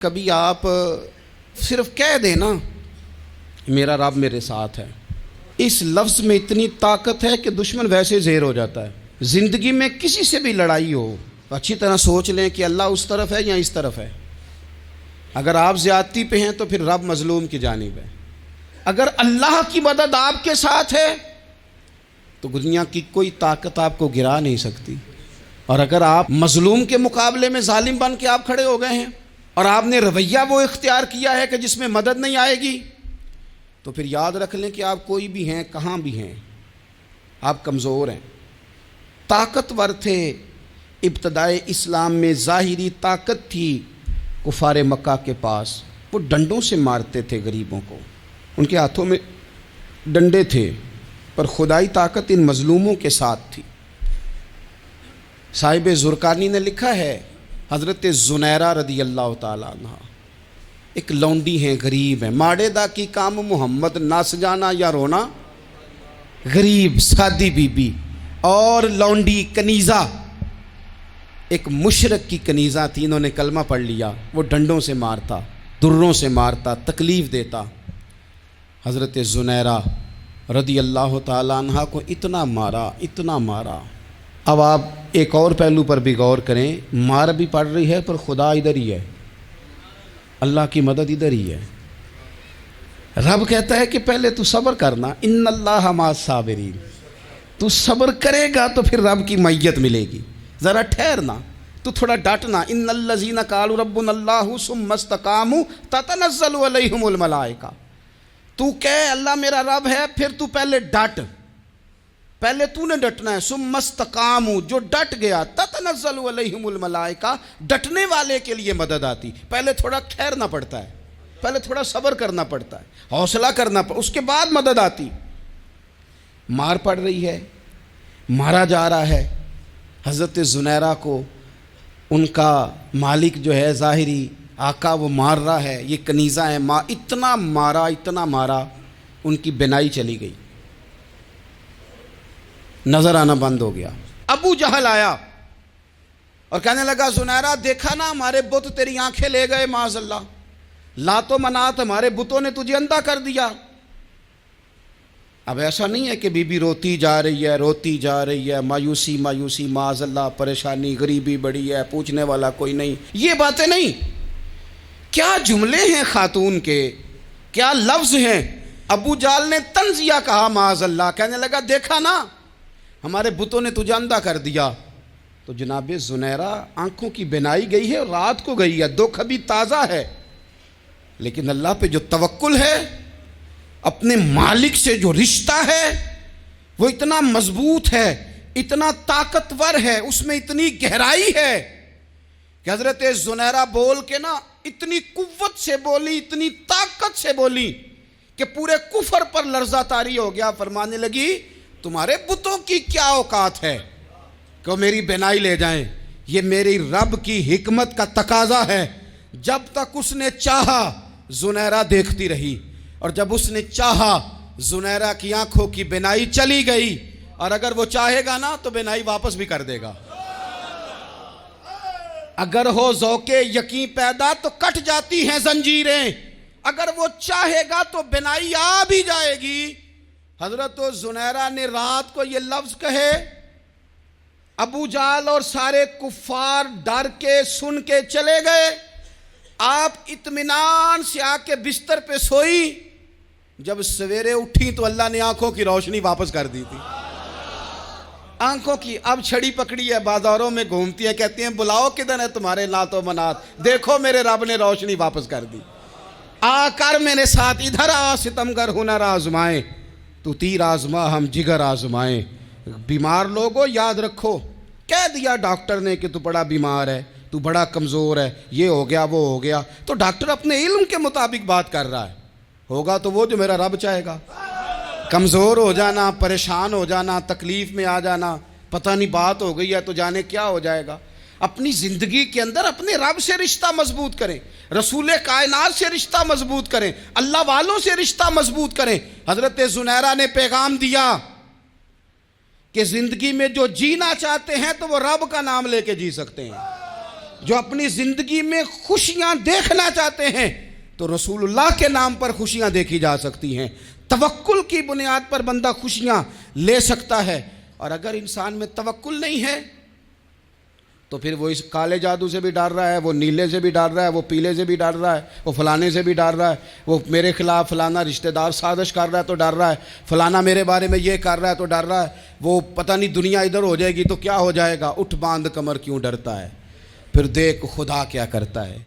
کبھی آپ صرف کہہ دیں نا میرا رب میرے ساتھ ہے، اس لفظ میں اتنی طاقت ہے کہ دشمن ویسے زیر ہو جاتا ہے۔ زندگی میں کسی سے بھی لڑائی ہو تو اچھی طرح سوچ لیں کہ اللہ اس طرف ہے یا اس طرف ہے۔ اگر آپ زیادتی پہ ہیں تو پھر رب مظلوم کی جانب ہے۔ اگر اللہ کی مدد آپ کے ساتھ ہے تو دنیا کی کوئی طاقت آپ کو گرا نہیں سکتی۔ اور اگر آپ مظلوم کے مقابلے میں ظالم بن کے آپ کھڑے ہو گئے ہیں اور آپ نے رویہ وہ اختیار کیا ہے کہ جس میں مدد نہیں آئے گی، تو پھر یاد رکھ لیں کہ آپ کوئی بھی ہیں، کہاں بھی ہیں، آپ کمزور ہیں۔ طاقتور تھے ابتدائے اسلام میں، ظاہری طاقت تھی کفار مکہ کے پاس، وہ ڈنڈوں سے مارتے تھے غریبوں کو، ان کے ہاتھوں میں ڈنڈے تھے، پر خدائی طاقت ان مظلوموں کے ساتھ تھی۔ صاحب زرقانی نے لکھا ہے، حضرت زنیرہ رضی اللہ تعالیٰ عنہ ایک لونڈی ہیں، غریب ہیں، ماڑے دا کی کام محمد نس جانا یا رونا، غریب سادی بی بی اور لونڈی کنیزہ، ایک مشرک کی کنیزہ تھی، انہوں نے کلمہ پڑھ لیا، وہ ڈنڈوں سے مارتا، دروں سے مارتا، تکلیف دیتا۔ حضرت زنیرہ رضی اللہ تعالیٰ عنہ کو اتنا مارا۔ اب آپ ایک اور پہلو پر بھی غور کریں، مار بھی پڑ رہی ہے پر خدا ادھر ہی ہے، اللہ کی مدد ادھر ہی ہے۔ رب کہتا ہے کہ پہلے تو صبر کرنا، ان اللہ مع الصابرین، تو صبر کرے گا تو پھر رب کی معیت ملے گی، ذرا ٹھہرنا، تو تھوڑا ڈٹنا۔ ان الذین قالوا ربنا اللہ ثم استقاموا تتنزل علیہم الملائکہ، تو کہے اللہ میرا رب ہے، پھر تو پہلے ڈٹ، پہلے تو نے ڈٹنا ہے۔ ثم استقاموا، جو ڈٹ گیا، تتنزل علیہم الملائکہ، ڈٹنے والے کے لیے مدد آتی، پہلے تھوڑا ٹھہرنا پڑتا ہے، پہلے تھوڑا صبر کرنا پڑتا ہے، حوصلہ کرنا پڑتا ہے، اس کے بعد مدد آتی۔ مار پڑ رہی ہے، مارا جا رہا ہے حضرت زنیرہ کو، ان کا مالک جو ہے ظاہری آقا وہ مار رہا ہے، یہ کنیزہ ہے، اتنا مارا ان کی بینائی چلی گئی، نظر آنا بند ہو گیا۔ ابو جہل آیا اور کہنے لگا زنیرہ دیکھا نا ہمارے بت تیری آنکھیں لے گئے، معاذ اللہ، لات و منات ہمارے بتوں نے تجھے اندھا کر دیا۔ اب ایسا نہیں ہے کہ بی بی روتی جا رہی ہے، مایوسی معاذ اللہ، پریشانی، غریبی بڑی ہے، پوچھنے والا کوئی نہیں، یہ باتیں نہیں۔ کیا جملے ہیں خاتون کے، کیا لفظ ہیں۔ ابو جہل نے تنزیہ کہا، معاذ اللہ، کہنے لگا دیکھا نا ہمارے بتوں نے تجھے اندھا کر دیا۔ تو جناب زنیرہ آنکھوں کی بینائی گئی ہے، رات کو گئی ہے، دکھ ابھی تازہ ہے، لیکن اللہ پہ جو توکل ہے، اپنے مالک سے جو رشتہ ہے، وہ اتنا مضبوط ہے، اتنا طاقتور ہے، اس میں اتنی گہرائی ہے کہ حضرت زنیرہ بول کے نا اتنی قوت سے بولی، اتنی طاقت سے بولی کہ پورے کفر پر لرزہ طاری ہو گیا۔ فرمانے لگی تمہارے بتوں کی کیا اوقات ہے کہ میری بینائی لے جائیں، یہ میری رب کی حکمت کا تقاضا ہے۔ جب تک اس نے چاہا زنیرہ دیکھتی رہی، اور جب اس نے چاہا زنیرہ کی آنکھوں کی بینائی چلی گئی، اور اگر وہ چاہے گا نا تو بینائی واپس بھی کر دے گا۔ اگر ہو ذوق یقین پیدا تو کٹ جاتی ہیں زنجیریں، اگر وہ چاہے گا تو بینائی آ بھی جائے گی۔ حضرت زنیرہ نے رات کو یہ لفظ کہے، ابو جہل اور سارے کفار ڈر کے سن کے چلے گئے، آپ اطمینان سے آ کے بستر پہ سوئی۔ جب سویرے اٹھی تو اللہ نے آنکھوں کی روشنی واپس کر دی تھی، آنکھوں کی۔ اب چھڑی پکڑی ہے، بازاروں میں گھومتی ہے، کہتی ہیں بلاؤ کدھر ہے تمہارے لات و منات، دیکھو میرے رب نے روشنی واپس کر دی، آ کر میرے ساتھ ادھر آ، ستمگر ہنر آزمائیں، تو تیر آزما ہم جگر آزمائیں۔ بیمار لوگوں یاد رکھو، کہہ دیا ڈاکٹر نے کہ تو بڑا بیمار ہے، تو بڑا کمزور ہے، یہ ہو گیا وہ ہو گیا، تو ڈاکٹر اپنے علم کے مطابق بات کر رہا ہے، ہوگا تو وہ جو میرا رب چاہے گا۔ کمزور ہو جانا، پریشان ہو جانا، تکلیف میں آ جانا، پتہ نہیں بات ہو گئی ہے تو جانے کیا ہو جائے گا۔ اپنی زندگی کے اندر اپنے رب سے رشتہ مضبوط کریں، رسول کائنات سے رشتہ مضبوط کریں، اللہ والوں سے رشتہ مضبوط کریں۔ حضرت زنیرہ نے پیغام دیا کہ زندگی میں جو جینا چاہتے ہیں تو وہ رب کا نام لے کے جی سکتے ہیں۔ جو اپنی زندگی میں خوشیاں دیکھنا چاہتے ہیں تو رسول اللہ کے نام پر خوشیاں دیکھی جا سکتی ہیں. توکل کی بنیاد پر بندہ خوشیاں لے سکتا ہے. اور اگر انسان میں توکل نہیں ہے تو پھر وہ اس کالے جادو سے بھی ڈر رہا ہے, وہ نیلے سے بھی ڈر رہا ہے, وہ پیلے سے بھی ڈر رہا ہے, وہ فلانے سے بھی ڈر رہا ہے, وہ میرے خلاف فلانا رشتہ دار سازش کر رہا ہے تو ڈر رہا ہے, فلانا میرے بارے میں یہ کر رہا ہے تو ڈر رہا ہے, وہ پتہ نہیں دنیا ادھر ہو جائے گی تو کیا ہو جائے گا. اٹھ باندھ کمر کیوں ڈرتا ہے, پھر دیکھ خدا کیا کرتا ہے.